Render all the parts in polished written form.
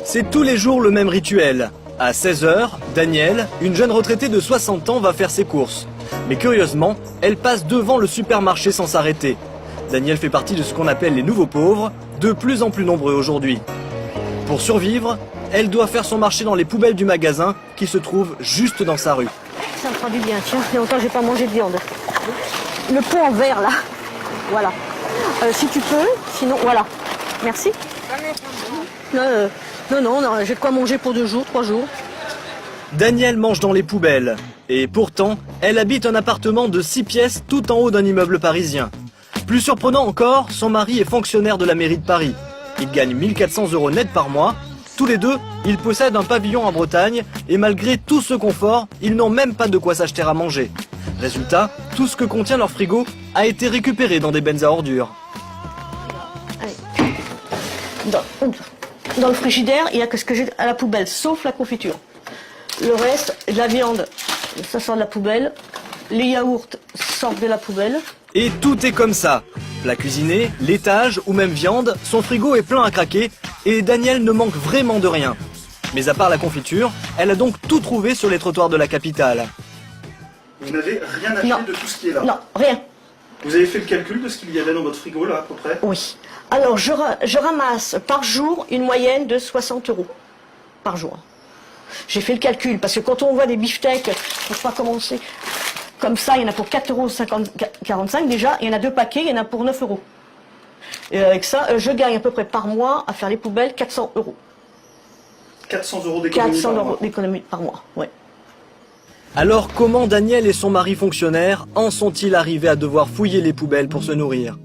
C'est tous les jours le même rituel. À 16 h, Danielle, une jeune retraitée de 60 ans, va faire ses courses. Mais curieusement, elle passe devant le supermarché sans s'arrêter. Danielle fait partie de ce qu'on appelle les nouveaux pauvres, de plus en plus nombreux aujourd'hui. Pour survivre, elle doit faire son marché dans les poubelles du magasin qui se trouve juste dans sa rue. Ça me fera du bien, tiens, il y a longtemps que j'ai pas mangé de viande. Le pot en verre là, voilà. Si tu peux, sinon, voilà. Merci. Non, j'ai de quoi manger pour 2 jours, 3 jours. Danielle mange dans les poubelles. Et pourtant, elle habite un appartement de 6 pièces tout en haut d'un immeuble parisien. Plus surprenant encore, son mari est fonctionnaire de la mairie de Paris. Il gagne 1 400 € net par mois. Tous les deux, ils possèdent un pavillon en Bretagne et malgré tout ce confort, ils n'ont même pas de quoi s'acheter à manger. Résultat, tout ce que contient leur frigo a été récupéré dans des bennes à ordures. Allez. Dans le frigidaire, il n'y a que ce que j'ai à la poubelle, sauf la confiture. Le reste, la viande, ça sort de la poubelle. Les yaourts sortent de la poubelle. Et tout est comme ça. Plat cuisiné, laitage ou même viande, son frigo est plein à craquer et Danielle ne manque vraiment de rien. Mais à part la confiture, elle a donc tout trouvé sur les trottoirs de la capitale. Vous n'avez rien acheté de tout ce qui est là? Non, rien. Vous avez fait le calcul de ce qu'il y avait dans votre frigo là à peu près? Oui. Alors je ramasse par jour une moyenne de 60 € par jour. J'ai fait le calcul parce que quand on voit des beefsteaks, pour pas commencer comme ça, il y en a pour 4,45 € déjà, il y en a 2 paquets, il y en a pour 9 €. Et avec ça, je gagne à peu près par mois à faire les poubelles 400 €. 400 € d'économie 400 par mois. € d'économie par mois, ouais. Alors comment Danielle et son mari fonctionnaire en sont-ils arrivés à devoir fouiller les poubelles pour se nourrir?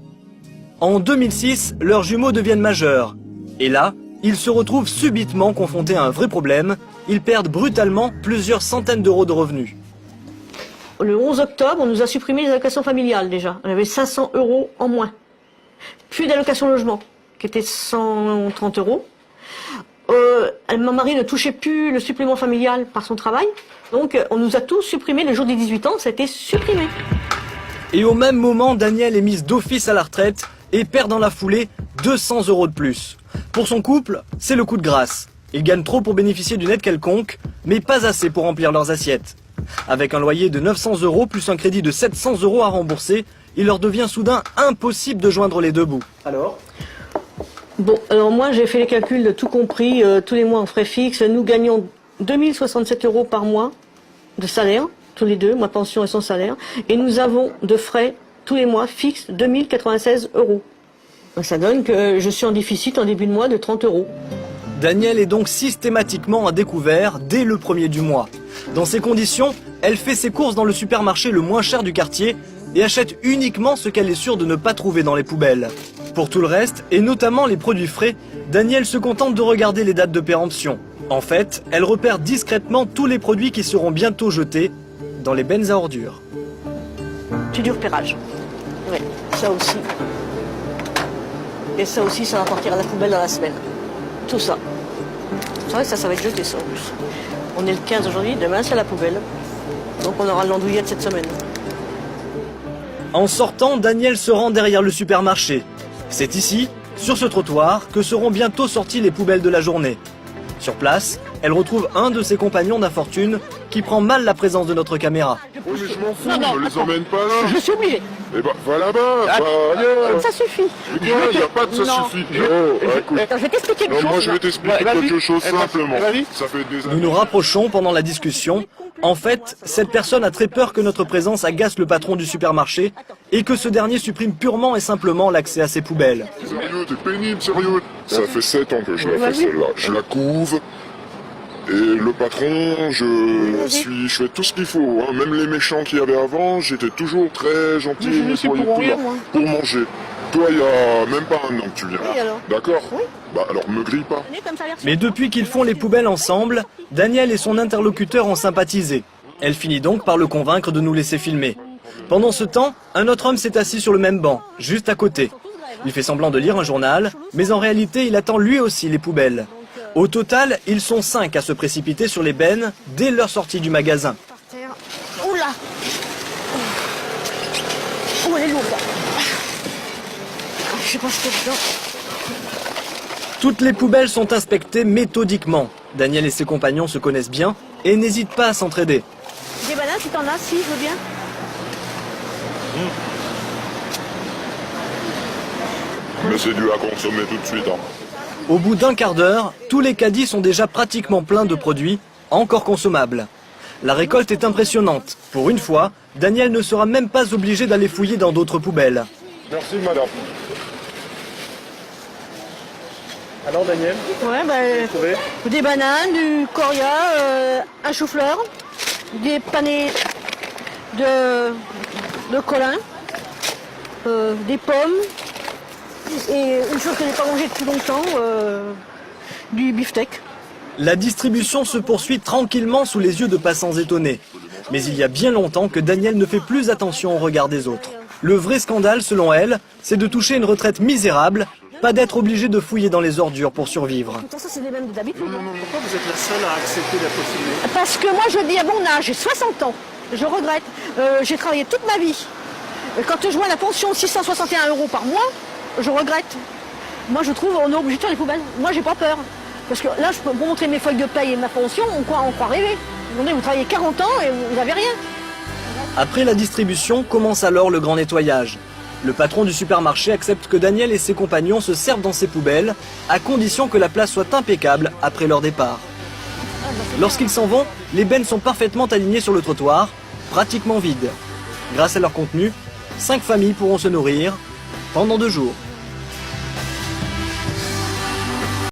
En 2006, leurs jumeaux deviennent majeurs. Et là, ils se retrouvent subitement confrontés à un vrai problème. Ils perdent brutalement plusieurs centaines d'euros de revenus. Le 11 octobre, on nous a supprimé les allocations familiales déjà. On avait 500 € en moins. Puis d'allocation logement, qui était 130 €. Mon mari ne touchait plus le supplément familial par son travail. Donc on nous a tous supprimé le jour des 18 ans, ça a été supprimé. Et au même moment, Danielle est mise d'office à la retraite et perd dans la foulée 200 € de plus. Pour son couple, c'est le coup de grâce. Ils gagnent trop pour bénéficier d'une aide quelconque, mais pas assez pour remplir leurs assiettes. Avec un loyer de 900 € plus un crédit de 700 € à rembourser, il leur devient soudain impossible de joindre les deux bouts. Alors? Bon, alors moi j'ai fait les calculs de tout compris, tous les mois en frais fixes. Nous gagnons 2067 € par mois de salaire, tous les deux, ma pension et son salaire. Et nous avons de frais tous les mois fixes 2096 €. Ça donne que je suis en déficit en début de mois de 30 €. Danielle est donc systématiquement à découvert dès le premier du mois. Dans ces conditions, elle fait ses courses dans le supermarché le moins cher du quartier et achète uniquement ce qu'elle est sûre de ne pas trouver dans les poubelles. Pour tout le reste, et notamment les produits frais, Danielle se contente de regarder les dates de péremption. En fait, elle repère discrètement tous les produits qui seront bientôt jetés dans les bennes à ordures. C'est du repérage. Oui, ça aussi. Et ça aussi, ça va partir à la poubelle dans la semaine. Tout ça. C'est vrai que ça va être jeté ça en plus. On est le 15 aujourd'hui, demain c'est la poubelle. Donc on aura l'andouillette cette semaine. En sortant, Danielle se rend derrière le supermarché. C'est ici, sur ce trottoir, que seront bientôt sorties les poubelles de la journée. Sur place, elle retrouve un de ses compagnons d'infortune qui prend mal la présence de notre caméra. Oui, mais je m'en fous, ne les emmène pas là. Je suis obligée. Eh ben, va là-bas, allez. Ça suffit. Mais quoi, il n'y a pas de ça Non. suffit. Oh, écoute. Attends, je vais t'expliquer quelque Non, chose. moi je vais t'expliquer quelque chose simplement. Ça fait des Nous années. nous rapprochons pendant la discussion. En fait, cette personne a très peur que notre présence agace le patron du supermarché et que ce dernier supprime purement et simplement l'accès à ses poubelles. Sérieux, t'es pénible, sérieux. Ça fait 7 ans que je la fais celle-là. Je la couve. Et le patron, je fais tout ce qu'il faut, hein. Même les méchants qu'il y avait avant, j'étais toujours très gentil et nettoyé tout là, pour manger. Toi, il y a même pas un an que tu viens. Oui, alors. D'accord? Oui. Bah alors me grille pas. Mais depuis qu'ils font les poubelles ensemble, Danielle et son interlocuteur ont sympathisé. Elle finit donc par le convaincre de nous laisser filmer. Pendant ce temps, un autre homme s'est assis sur le même banc, juste à côté. Il fait semblant de lire un journal, mais en réalité, il attend lui aussi les poubelles. Au total, ils sont 5 à se précipiter sur les bennes dès leur sortie du magasin. Oula. Oh, elle est lourde. Je sais pas ce qu'il y a dedans. Toutes les poubelles sont inspectées méthodiquement. Daniel et ses compagnons se connaissent bien et n'hésitent pas à s'entraider. Des bananes, si t'en as, si, je veux bien. Mais c'est dû à consommer tout de suite. Hein. Au bout d'un quart d'heure, tous les caddies sont déjà pratiquement pleins de produits encore consommables. La récolte est impressionnante. Pour une fois, Daniel ne sera même pas obligé d'aller fouiller dans d'autres poubelles. Merci madame. Alors Daniel, Ouais, trouvé des bananes, du coria, un chou-fleur, des panais de colin, des pommes, et une chose que je n'ai pas mangée depuis longtemps, du beefsteak. La distribution se poursuit tranquillement sous les yeux de passants étonnés. Mais il y a bien longtemps que Daniel ne fait plus attention au regard des autres. Le vrai scandale, selon elle, c'est de toucher une retraite misérable, pas d'être obligé de fouiller dans les ordures pour survivre. Tout ça, c'est les mêmes d'habitude. pourquoi vous êtes la seule à accepter d'être filmée? Parce que moi, je dis à mon âge, j'ai 60 ans, je regrette. J'ai travaillé toute ma vie. Quand je vois la pension de 661 € par mois, je regrette. Moi, je trouve qu'on est obligé de faire les poubelles. Moi, j'ai pas peur. Parce que là, je peux vous montrer mes feuilles de paye et ma pension, on croit rêver. Vous travaillez 40 ans et vous n'avez rien. Après la distribution, commence alors le grand nettoyage. Le patron du supermarché accepte que Daniel et ses compagnons se servent dans ses poubelles, à condition que la place soit impeccable après leur départ. Lorsqu'ils s'en vont, les bennes sont parfaitement alignées sur le trottoir, pratiquement vides. Grâce à leur contenu, 5 familles pourront se nourrir pendant 2 jours.